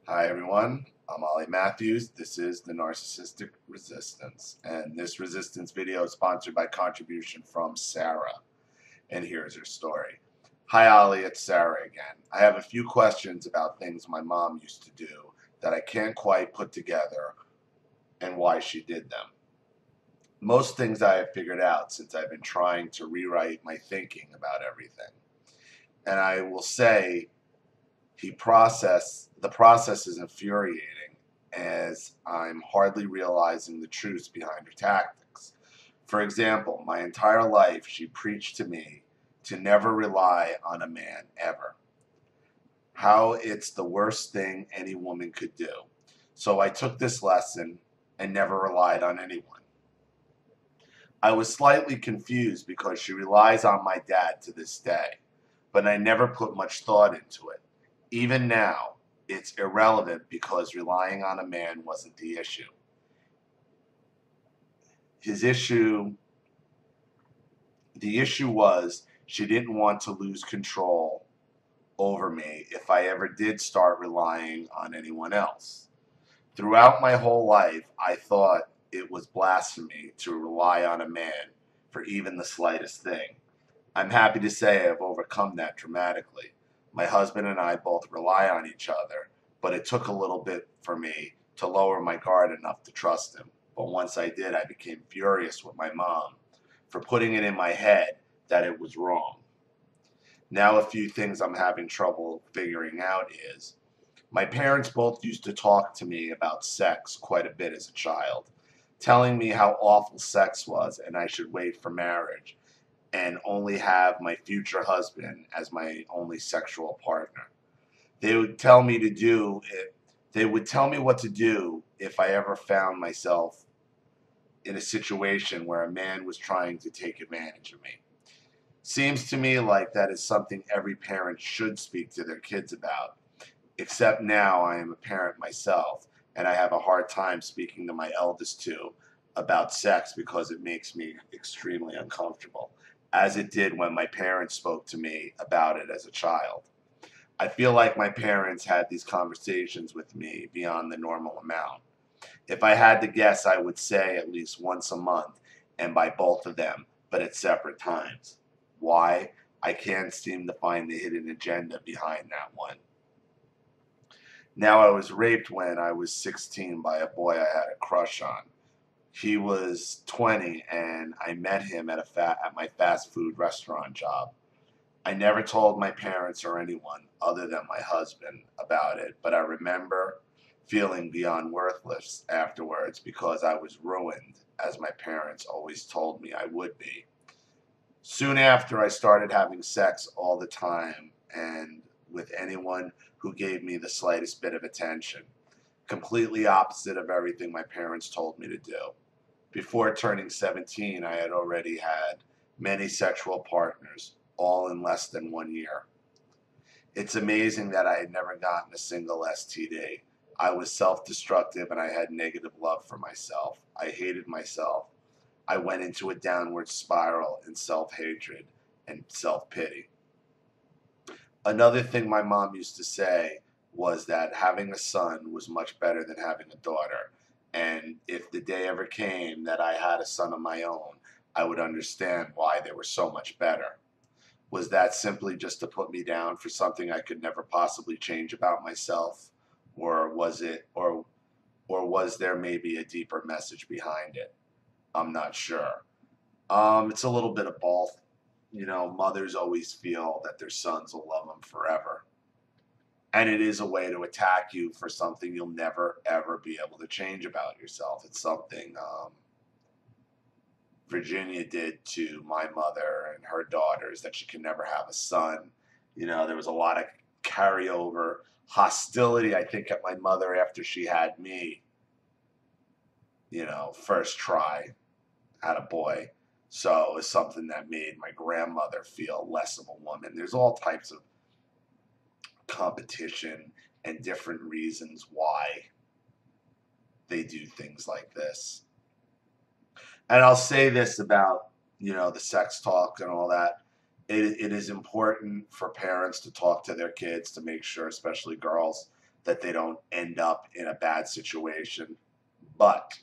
Hi everyone, I'm Ollie Matthews. This is the Narcissistic Resistance, and this resistance video is sponsored by contribution from Sarah. And here's her story. Hi Ollie, it's Sarah again. I have a few questions about things my mom used to do that I can't quite put together and why she did them. Most things I have figured out since I've been trying to rewrite my thinking about everything. And I will say the process is infuriating as I'm hardly realizing the truths behind her tactics. For example, my entire life she preached to me to never rely on a man ever. How it's the worst thing any woman could do. So I took this lesson and never relied on anyone. I was slightly confused because she relies on my dad to this day, but I never put much thought into it. Even now, it's irrelevant because relying on a man wasn't the issue. His issue, the issue was she didn't want to lose control over me if I ever did start relying on anyone else. Throughout my whole life, I thought it was blasphemy to rely on a man for even the slightest thing. I'm happy to say I've overcome that dramatically. My husband and I both rely on each other, but it took a little bit for me to lower my guard enough to trust him. But once I did, I became furious with my mom for putting it in my head that it was wrong. Now, a few things I'm having trouble figuring out is my parents both used to talk to me about sex quite a bit as a child, telling me how awful sex was and I should wait for marriage and only have my future husband as my only sexual partner. They would tell me to do it. They would tell me what to do if I ever found myself in a situation where a man was trying to take advantage of me. Seems to me like that is something every parent should speak to their kids about, except now I am a parent myself and I have a hard time speaking to my eldest two about sex because it makes me extremely uncomfortable, as it did when my parents spoke to me about it as a child. I feel like my parents had these conversations with me beyond the normal amount. If I had to guess, I would say at least once a month and by both of them, but at separate times. Why? I can't seem to find the hidden agenda behind that one. Now, I was raped when I was 16 by a boy I had a crush on. He was 20 and I met him at my fast food restaurant job. I never told my parents or anyone other than my husband about it, but I remember feeling beyond worthless afterwards because I was ruined, as my parents always told me I would be. Soon after, I started having sex all the time and with anyone who gave me the slightest bit of attention, completely opposite of everything my parents told me to do. Before turning 17, I had already had many sexual partners, all in less than 1 year. It's amazing that I had never gotten a single STD. I was self-destructive and I had negative love for myself. I hated myself. I went into a downward spiral in self-hatred and self-pity. Another thing my mom used to say was that having a son was much better than having a daughter. And if the day ever came that I had a son of my own, I would understand why they were so much better. Was that simply just to put me down for something I could never possibly change about myself? Or was it or was there maybe a deeper message behind it? I'm not sure. It's a little bit of both. You know, mothers always feel that their sons will love them forever. And it is a way to attack you for something you'll never, ever be able to change about yourself. It's something Virginia did to my mother and her daughters, that she can never have a son. You know, there was a lot of carryover hostility, I think, at my mother after she had me, you know, first try, had a boy. So it was something that made my grandmother feel less of a woman. There's all types of competition and different reasons why they do things like this. And I'll say this about, you know, the sex talk and all that. It is important for parents to talk to their kids to make sure, especially girls, that they don't end up in a bad situation. But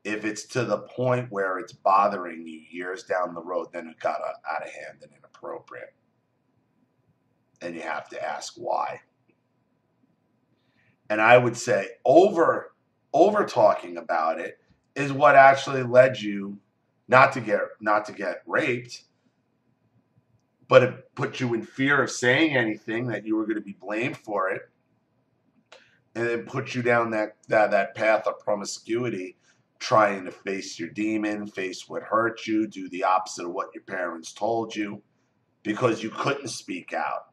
if it's to the point where it's bothering you years down the road, then it got out of hand and inappropriate. And you have to ask why. And I would say over talking about it is what actually led you not to get raped, but it put you in fear of saying anything, that you were going to be blamed for it, and then put you down that path of promiscuity, trying to face your demon, face what hurt you, do the opposite of what your parents told you, because you couldn't speak out,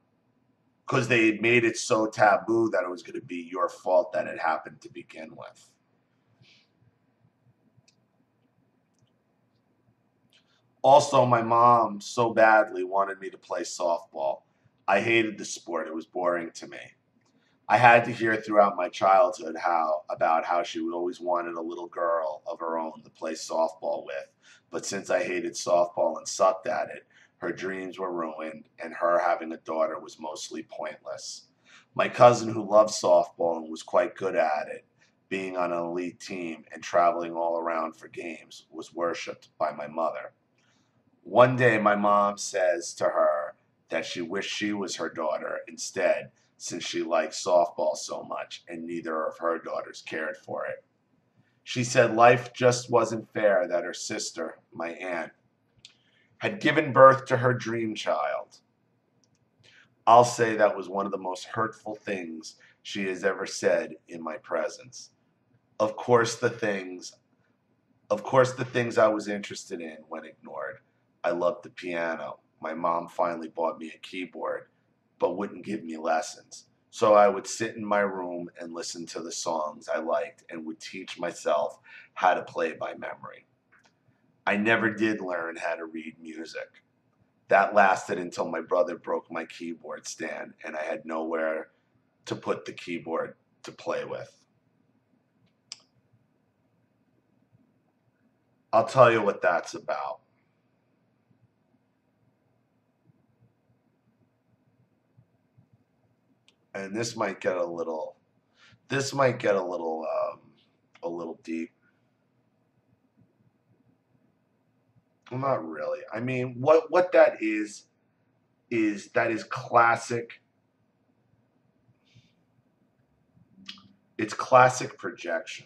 because they made it so taboo that it was going to be your fault that it happened to begin with. Also, my mom so badly wanted me to play softball. I hated the sport. It was boring to me. I had to hear throughout my childhood about how she always wanted a little girl of her own to play softball with. But since I hated softball and sucked at it, her dreams were ruined, and her having a daughter was mostly pointless. My cousin, who loved softball and was quite good at it, being on an elite team and traveling all around for games, was worshipped by my mother. One day my mom says to her that she wished she was her daughter instead, since she liked softball so much and neither of her daughters cared for it. She said life just wasn't fair, that her sister, my aunt, had given birth to her dream child. I'll say that was one of the most hurtful things she has ever said in my presence. Of course the things I was interested in went ignored. I loved the piano. My mom finally bought me a keyboard, but wouldn't give me lessons. So I would sit in my room and listen to the songs I liked and would teach myself how to play by memory. I never did learn how to read music. That lasted until my brother broke my keyboard stand and I had nowhere to put the keyboard to play with. I'll tell you what that's about. And this might get a little a little deep. Well, not really. I mean, what that is that is classic. It's classic projection.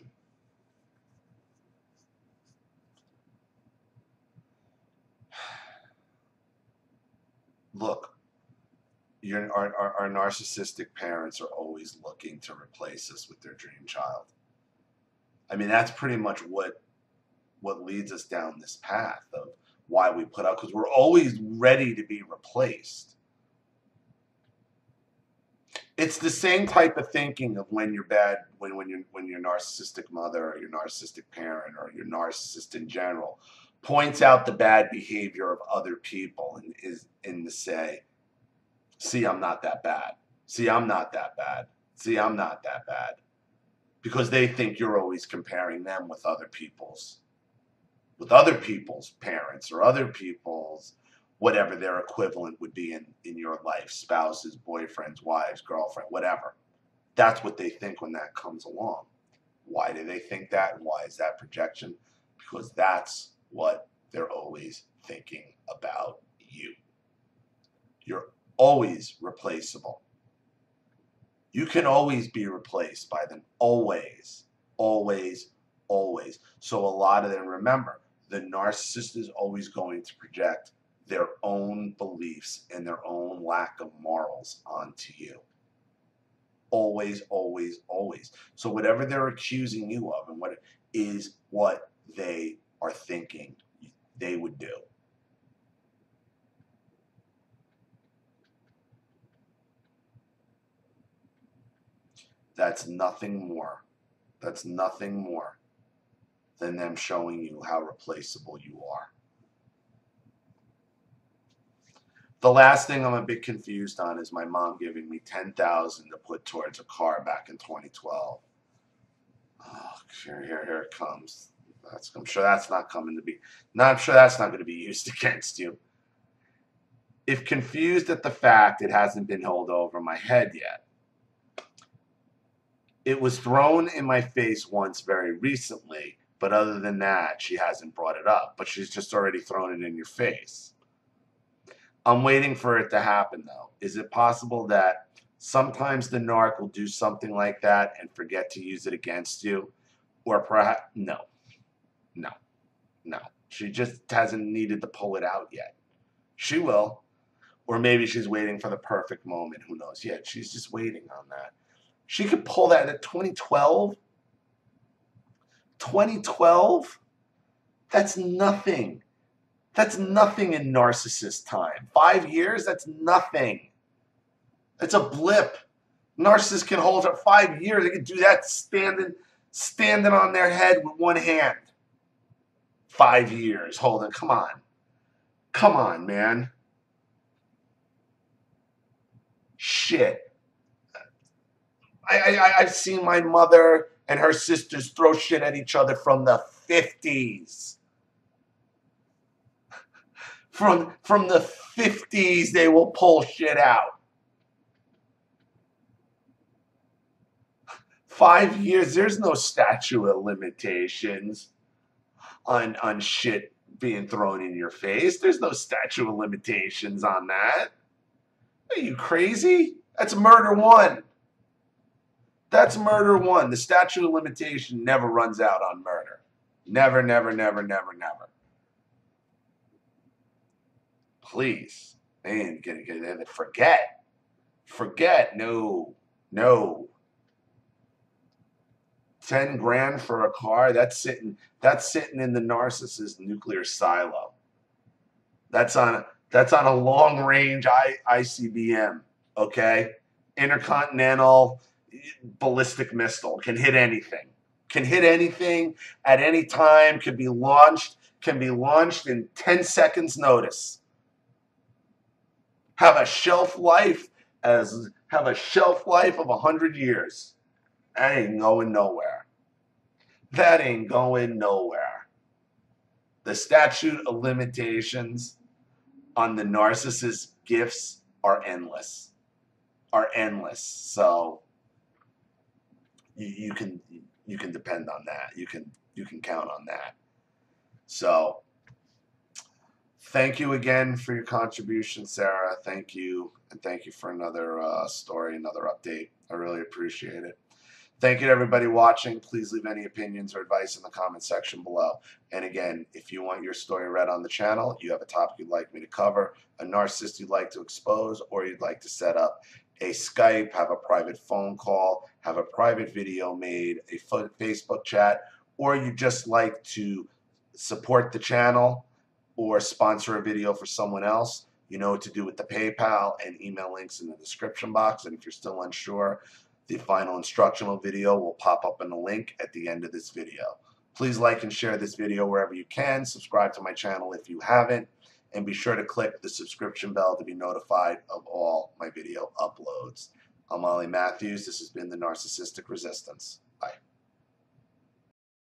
Look, our narcissistic parents are always looking to replace us with their dream child. I mean, that's pretty much what leads us down this path of why we put out, because we're always ready to be replaced. It's the same type of thinking of when you're bad, when your narcissistic mother or your narcissistic parent or your narcissist in general points out the bad behavior of other people and is in to say, see, I'm not that bad. See, I'm not that bad. See, I'm not that bad. Because they think you're always comparing them with other people's parents or other people's whatever their equivalent would be in your life, spouses, boyfriends, wives, girlfriend, whatever. That's what they think when that comes along. Why do they think that, and why is that projection? Because that's what they're always thinking about you. You're always replaceable. You can always be replaced by them. Always, always, always. So a lot of them, remember, the narcissist is always going to project their own beliefs and their own lack of morals onto you. Always, always, always. So whatever they're accusing you of and what is what they are thinking they would do. That's nothing more. That's nothing more than them showing you how replaceable you are. The last thing I'm a bit confused on is my mom giving me $10,000 to put towards a car back in 2012. Oh, here it comes. I'm sure that's not coming to be. No, I'm sure that's not going to be used against you. If confused at the fact it hasn't been held over my head yet, It was thrown in my face once very recently, but other than that, she hasn't brought it up. But she's just already thrown it in your face. I'm waiting for it to happen, though. Is it possible that sometimes the narc will do something like that and forget to use it against you? Or perhaps, no, no, no. She just hasn't needed to pull it out yet. She will. Or maybe she's waiting for the perfect moment. Who knows? Yeah, she's just waiting on that. She could pull that at 2012. 2012? That's nothing. That's nothing in narcissist time. 5 years? That's nothing. It's a blip. Narcissists can hold it 5 years. They can do that standing on their head with one hand. 5 years. Hold it. Come on. Come on, man. Shit. I've seen my mother and her sisters throw shit at each other from the 50s. From the 50s, they will pull shit out. 5 years, there's no statute of limitations on shit being thrown in your face. There's no statute of limitations on that. Are you crazy? That's murder one. That's murder one. The statute of limitation never runs out on murder. Never, never, never, never, never. Please. Man, forget. Forget. No. No. 10 grand for a car, that's sitting in the narcissist nuclear silo. That's on a long range ICBM, okay? Intercontinental ballistic missile, can hit anything. Can hit anything at any time, can be launched in 10 seconds notice. Have a shelf life of 100 years. That ain't going nowhere. That ain't going nowhere. The statute of limitations on the narcissist gifts are endless. So you can depend on that. You can count on that. So thank you again for your contribution, Sarah. Thank you, and thank you for another story, another update. I really appreciate it. Thank you to everybody watching. Please leave any opinions or advice in the comment section below. And again, if you want your story read on the channel, you have a topic you'd like me to cover, a narcissist you'd like to expose, or you'd like to set up a Skype, have a private phone call, have a private video made, a Facebook chat, or you just like to support the channel or sponsor a video for someone else, you know what to do with the PayPal and email links in the description box. And if you're still unsure, the final instructional video will pop up in the link at the end of this video. Please like and share this video wherever you can. Subscribe to my channel if you haven't. And be sure to click the subscription bell to be notified of all my video uploads. I'm Ollie Matthews. This has been the Narcissistic Resistance. Bye.